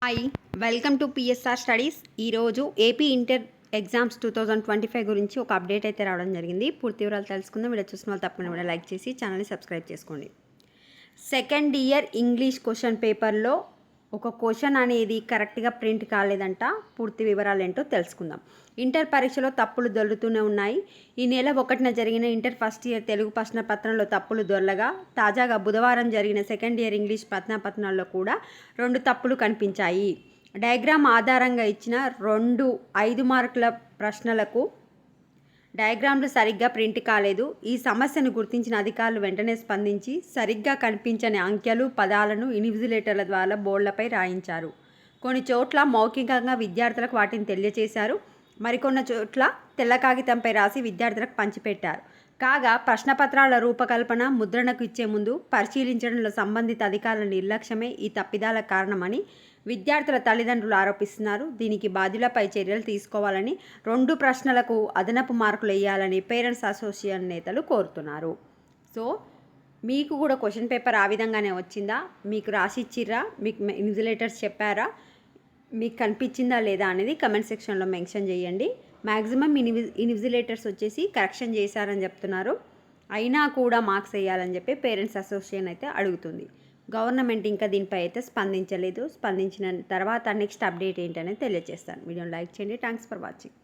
Hi welcome to PSR studies. ఈరోజు AP inter exams 2025 గురించి ఒక అప్డేట్ అయితే రావడం జరిగింది. పూర్తి వివరాలు తెలుసుకుందాం. వీడియో చూసిన వాళ్ళు తప్పకుండా వీడియో లైక్ చేసి ఛానల్ని సబ్స్క్రైబ్ చేసుకోండి. సెకండ్ ఇయర్ ఇంగ్లీష్ క్వశ్చన్ పేపర్లో ఒక క్వశ్చన్ అనేది కరెక్ట్గా ప్రింట్ కాలేదంట. పూర్తి వివరాలు ఏంటో తెలుసుకుందాం. ఇంటర్ పరీక్షలో తప్పులు దొర్లుతూనే ఉన్నాయి. ఈ నెల 1న జరిగిన ఇంటర్ ఫస్ట్ ఇయర్ తెలుగు ప్రశ్నపత్రంలో తప్పులు దొర్లగా, తాజాగా బుధవారం జరిగిన సెకండ్ ఇయర్ ఇంగ్లీష్ ప్రశ్నపత్రంలో కూడా 2 తప్పులు కనిపించాయి. డయాగ్రామ్ ఆధారంగా ఇచ్చిన 2 5 మార్కుల ప్రశ్నలకు డయాగ్రామ్లు సరిగ్గా ప్రింట్ కాలేదు. ఈ సమస్యను గుర్తించిన అధికారులు వెంటనే స్పందించి సరిగ్గా కనిపించని అంకెలు, పదాలను ఇన్విజిలేటర్ల ద్వారా బోర్డులపై రాయించారు. కొన్ని చోట్ల మౌఖికంగా విద్యార్థులకు వాటిని తెలియజేశారు. మరికొన్ని చోట్ల తెల్ల కాగితంపై రాసి విద్యార్థులకు పంచిపెట్టారు. కాగా ప్రశ్నపత్రాల రూపకల్పన, ముద్రణకు ఇచ్చే ముందు పరిశీలించడంలో సంబంధిత అధికారుల నిర్లక్ష్యమే ఈ తప్పిదాలకు కారణమని విద్యార్థుల తల్లిదండ్రులు ఆరోపిస్తున్నారు. దీనికి బాధ్యులపై చర్యలు తీసుకోవాలని, 2 ప్రశ్నలకు అదనపు మార్కులు వేయాలని పేరెంట్స్ అసోసియేషన్ నేతలు కోరుతున్నారు. సో మీకు కూడా క్వశ్చన్ పేపర్ ఆ విధంగానే వచ్చిందా? మీకు రాసిచ్చిర్రా? మీకు ఇన్విజిలేటర్స్ చెప్పారా? మీకు కనిపించిందా లేదా అనేది కమెంట్ సెక్షన్లో మెన్షన్ చేయండి. మ్యాక్సిమం ఇన్విజిలేటర్స్ వచ్చేసి కరెక్షన్ చేశారని చెప్తున్నారు. అయినా కూడా మార్క్స్ వేయాలని చెప్పి పేరెంట్స్ అసోసియేషన్ అయితే అడుగుతుంది. గవర్నమెంట్ ఇంకా దీనిపై అయితే స్పందించలేదు. స్పందించిన తర్వాత నెక్స్ట్ అప్డేట్ ఏంటనేది తెలియజేస్తాను. వీడియోని లైక్ చేయండి. Thanks for watching.